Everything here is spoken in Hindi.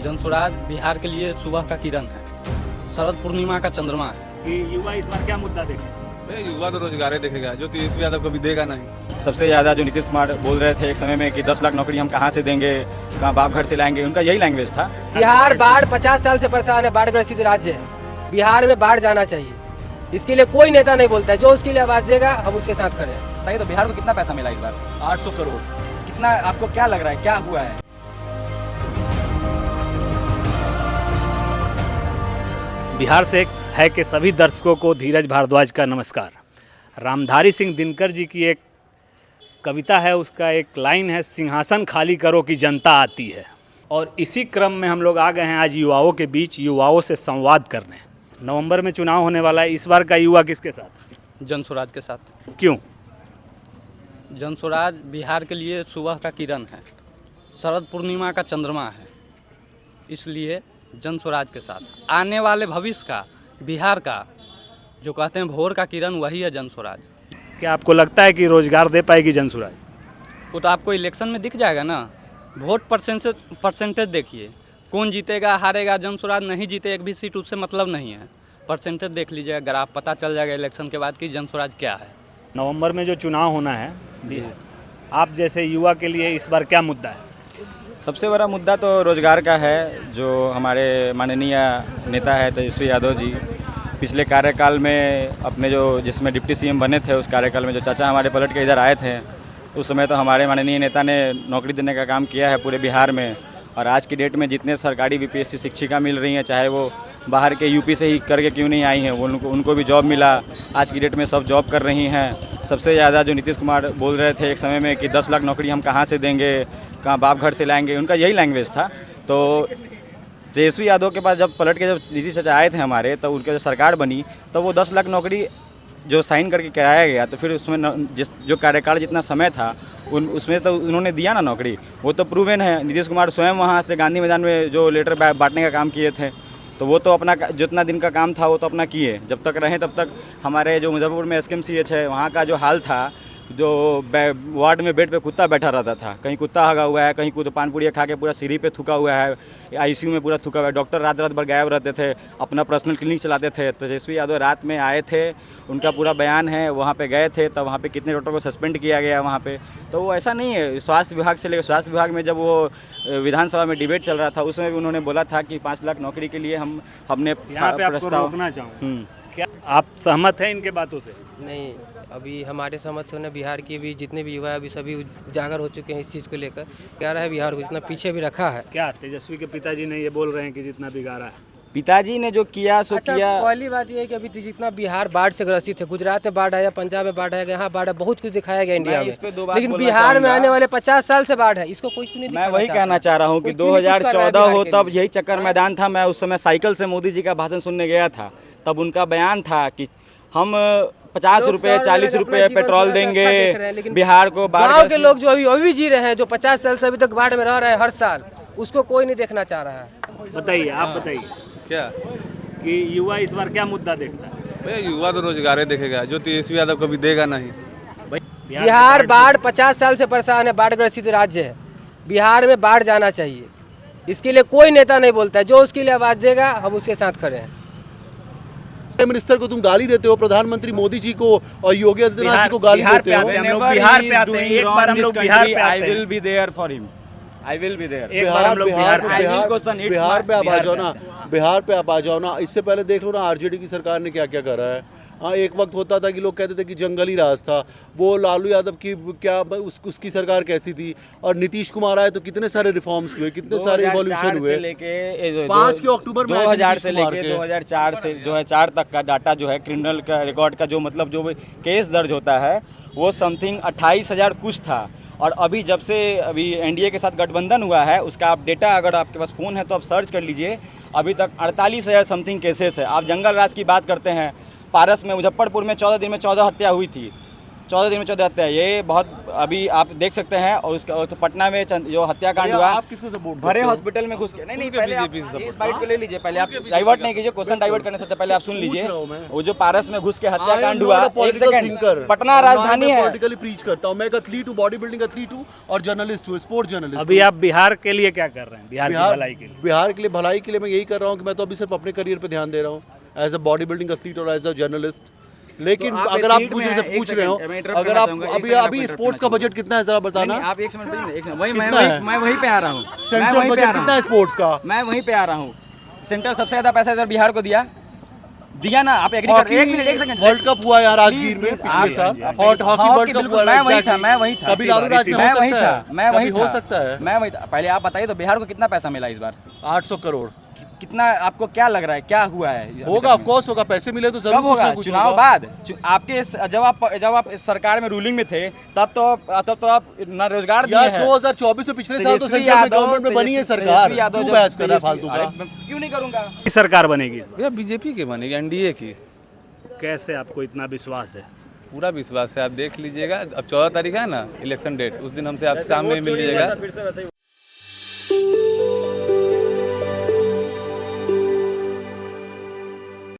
जनसुराज बिहार के लिए सुबह का किरण है, शरद पूर्णिमा का चंद्रमा है। कि युवा इस बार क्या मुद्दा देखेगा? युवा तो रोजगार ही देखेगा, जो तेजस्वी यादव कभी देगा नहीं। सबसे ज़्यादा जो नीतीश कुमार बोल रहे थे एक समय में कि 10 लाख नौकरी हम कहाँ से देंगे, कहाँ बाप घर से लाएंगे, उनका यही लैंग्वेज था। बिहार बाढ़ 50 साल से परेशान है, बाढ़ ग्रसित राज्य है। बिहार में बाढ़ जाना चाहिए, इसके लिए कोई नेता नहीं बोलता है। जो उसके लिए आवाज देगा हम उसके साथ खड़े हैं। बताइए तो बिहार को कितना पैसा मिला इस बार? 800 करोड़। कितना आपको क्या लग रहा है, क्या हुआ है? बिहार से है कि सभी दर्शकों को धीरज भारद्वाज का नमस्कार। रामधारी सिंह दिनकर जी की एक कविता है, उसका एक लाइन है, सिंहासन खाली करो कि जनता आती है। और इसी क्रम में हम लोग आ गए हैं आज युवाओं के बीच, युवाओं से संवाद करने। नवंबर में चुनाव होने वाला है, इस बार का युवा किसके साथ? जनसुराज के साथ। क्यों? जनसुराज बिहार के लिए सुबह का किरण है, शरद पूर्णिमा का चंद्रमा है, इसलिए जनसुराज के साथ। आने वाले भविष्य का, बिहार का, जो कहते हैं भोर का किरण, वही है जनसुराज। क्या आपको लगता है कि रोजगार दे पाएगी जनसुराज? वो तो आपको इलेक्शन में दिख जाएगा ना। वोट परसेंटेज देखिए, कौन जीतेगा हारेगा। जनसुराज नहीं जीते एक भी सीट, उससे मतलब नहीं है। परसेंटेज देख लीजिएगा, ग्राफ पता चल जाएगा इलेक्शन के बाद कि जनसुराज क्या है। नवंबर में जो चुनाव होना है, आप जैसे युवा के लिए इस बार क्या मुद्दा है? सबसे बड़ा मुद्दा तो रोजगार का है। जो हमारे माननीय नेता है तेजस्वी यादव जी, पिछले कार्यकाल में अपने जो जिसमें डिप्टी सीएम बने थे, उस कार्यकाल में जो चाचा हमारे पलट के इधर आए थे, उस समय तो हमारे माननीय नेता ने नौकरी देने का काम किया है पूरे बिहार में। और आज की डेट में जितने सरकारी बीपीएससी शिक्षिका मिल रही हैं, चाहे वो बाहर के यूपी से ही करके क्यों नहीं आई हैं, उनको भी जॉब मिला। आज की डेट में सब जॉब कर रही हैं। सबसे ज़्यादा जो नीतीश कुमार बोल रहे थे एक समय में कि 10 लाख नौकरी हम कहाँ से देंगे, कहाँ बाप घर से लाएंगे, उनका यही लैंग्वेज था। तो तेजस्वी यादव के पास जब पलट के जब नीतीश चाचा आए थे हमारे, तब उनके जो सरकार बनी, तो वो 10 लाख नौकरी जो साइन करके कराया गया, तो फिर उसमें जो कार्यकाल जितना समय था उसमें तो उन्होंने दिया ना नौकरी। वो तो प्रूवन है। नीतीश कुमार स्वयं वहाँ से गांधी मैदान में जो लेटर बांटने का काम किए थे, तो वो तो अपना जितना दिन का काम था वो तो अपना किए। जब तक रहे तब तक हमारे जो मुजफ्फरपुर में SKMCH है, वहाँ का जो हाल था, जो वार्ड में बेड पे कुत्ता बैठा रहता था, कहीं कुत्ता हगा हुआ है, कहीं कुछ पान पूड़िया खा के पूरा सीढ़ी पे थूका हुआ है, ICU में पूरा थूका हुआ है। डॉक्टर रात रात भर गायब रहते थे, अपना पर्सनल क्लिनिक चलाते थे। तेजस्वी यादव रात में आए थे, उनका पूरा बयान है, वहाँ पे गए थे, तब वहाँ पे कितने डॉक्टर को सस्पेंड किया गया वहाँ पे। तो वो ऐसा नहीं है। स्वास्थ्य विभाग से लेकर, स्वास्थ्य विभाग में जब वो विधानसभा में डिबेट चल रहा था, उसमें भी उन्होंने बोला था कि 5 लाख नौकरी के लिए हमने प्रस्ताव रोकना चाहूँ। क्या आप सहमत हैं इनके बातों से? नहीं, अभी हमारे समझ से उन्हें बिहार के भी जितने भी युवा है अभी सभी उजागर हो चुके हैं इस चीज़ को लेकर। क्या रहा है, बिहार को जितना पीछे भी रखा है। क्या तेजस्वी के पिताजी ने ये बोल रहे हैं कि जितना बिगाड़ा है? पिताजी ने जो किया सो किया। पहली बात ये है कि अभी जितना बिहार बाढ़ से ग्रसित है, गुजरात में बाढ़ आया, पंजाब में बाढ़ आया, यहाँ बाढ़ है, बहुत कुछ दिखाया गया इंडिया में। लेकिन बिहार में आने वाले 50 साल से बाढ़ है, इसको कोई क्यों नहीं दिखाना? मैं वही कहना चाह रहा हूँ कि 2014 हो तब यही चक्कर मैदान था। मैं उस समय साइकिल से मोदी जी का भाषण सुनने गया था, तब उनका बयान था कि हम 50 रुपये 40 रुपये पेट्रोल देंगे बिहार को। गाँव के लोग जो अभी भी जी रहे हैं, जो 50 साल से अभी तक बाढ़ में रह रहे हैं हर साल, उसको कोई नहीं देखना चाह रहा है। बताइए, आप बताइए क्या कि युवा इस बार क्या मुद्दा देखता है? युवा तो रोजगार ही देखेगा, जो तेजस्वी यादव कभी देगा नहीं। बिहार बाढ़ 50 साल से परेशान है, बाढ़ ग्रसित राज्य है। बिहार में बाढ़ जाना चाहिए, इसके लिए कोई नेता नहीं बोलता है। जो उसके लिए आवाज देगा हम उसके साथ खड़े हैं। प्राइम मिनिस्टर को तुम गाली देते हो, प्रधानमंत्री मोदी जी को और योगी आदित्यनाथ जी को गाली देते हो। बिहार पे आते हैं, एक बार हम लोग बिहार पे आते हैं। I will be there for him. I will be there. Bihar पे आप आ जाओ ना, बिहार पे आप आ जाओ ना। इससे पहले देख लो ना आरजेडी की सरकार ने क्या क्या करा है। हाँ, एक वक्त होता था कि लोग कहते थे कि जंगली राज था, वो लालू यादव की क्या उसकी सरकार कैसी थी, और नीतीश कुमार आए तो कितने सारे रिफॉर्म्स हुए, कितने सारे इवोल्यूशन हुए। 5 अक्टूबर 2000 से लेके 2004 तक का डाटा जो है, क्रिमिनल का रिकॉर्ड का जो मतलब जो केस दर्ज होता है, वो समथिंग 28,000 कुछ था। और अभी जब से अभी NDA के साथ गठबंधन हुआ है, उसका आप डेटा अगर आपके पास फ़ोन है तो आप सर्च कर लीजिए, अभी तक 48,000 समथिंग केसेस है। आप जंगल राज की बात करते हैं, पारस में मुजफ्फरपुर में 14 दिन में 14 हत्या हुई थी। 14 दिन में 14 हत्या, ये बहुत अभी आप देख सकते हैं। और उसका तो पटना में जो हत्याकांड हुआ, आप किसको सपोर्ट भरे हॉस्पिटल में घुस के, नहीं पहले आप इस बाइट को ले लीजिए, पहले आप डाइवर्ट नहीं कीजिए, क्वेश्चन डाइवर्ट करने से पहले आप सुन लीजिए। वो जो पारस में घुस के हत्याकांड हुआ, एक सेकंड, पटना राजधानी है। पॉलिटिकली प्रीच करता हूँ मैं, एक एथलीट हूँ, बॉडी बिल्डिंग एथलीट हूँ और जर्नलिस्ट हूँ, स्पोर्ट्स जर्नलिस्ट। अभी आप बिहार के लिए क्या कर रहे हैं, बिहार की भलाई के लिए? बिहार के लिए भलाई के लिए मैं यही कर रहा हूँ कि मैं तो अभी सिर्फ अपने करियर पे ध्यान दे रहा हूँ as a body building athlete और एज अ जर्नलिस्ट। लेकिन तो आप अगर आप एथलीट मुझे में से हैं, पूछ एक रहे हो, सेकंड, मैं interrupt अगर करना आप चाहूंगा, एक अभी सेकंड अभी आपको स्पोर्ट्स का बजट कितना है जरा बताना। नहीं, आप एक मिनट, वही कितना है? मैं वहीं पे आ रहा हूँ, सेंट्रल बजट कितना है स्पोर्ट्स का? मैं वहीं पे आ रहा हूँ। सेंटर सबसे ज्यादा पैसा इधर बिहार को दिया ना। आप एग्री कर, एक मिनट, एक सेकंड। वर्ल्ड कप हुआ यार राजगीर में पिछले साल, हॉकी वर्ल्ड कप हुआ। मैं वही था कभी लालू राज में मैं हो वही सकता था है, मैं वही कभी हो सकता है। मैं वही था। पहले आप बताइए तो बिहार को कितना पैसा मिला इस बार? 800 करोड़ कितना आपको क्या लग रहा है, क्या हुआ है? होगा, ऑफ कोर्स होगा, पैसे मिले तो कब जरूर कुछ होगा? ना कुछ चुनाव होगा। बाद आपके जब आप इस सरकार में रूलिंग में थे, तब तो आप ना रोजगार दिए यार हैं। 2024 में पिछले साल तो तेजस्वी सेंट्रल में यादव- गवर्नमेंट में बनी है तेजस्वी सरकार, यादव क्यों जब बहस कर रहा है तेजस्वी- फालतू का? अरे, क्यों नहीं करूंगा? की सरकार बनेगी इस बार? भैया बीजेपी की बनेगी, एनडीए की। कैसे आपको इतना विश्वास है? पूरा विश्वास है, आप देख लीजिएगा। अब 14 तारीख है ना इलेक्शन डेट, उस दिन हमसे आप सामने मिल लीजिएगा।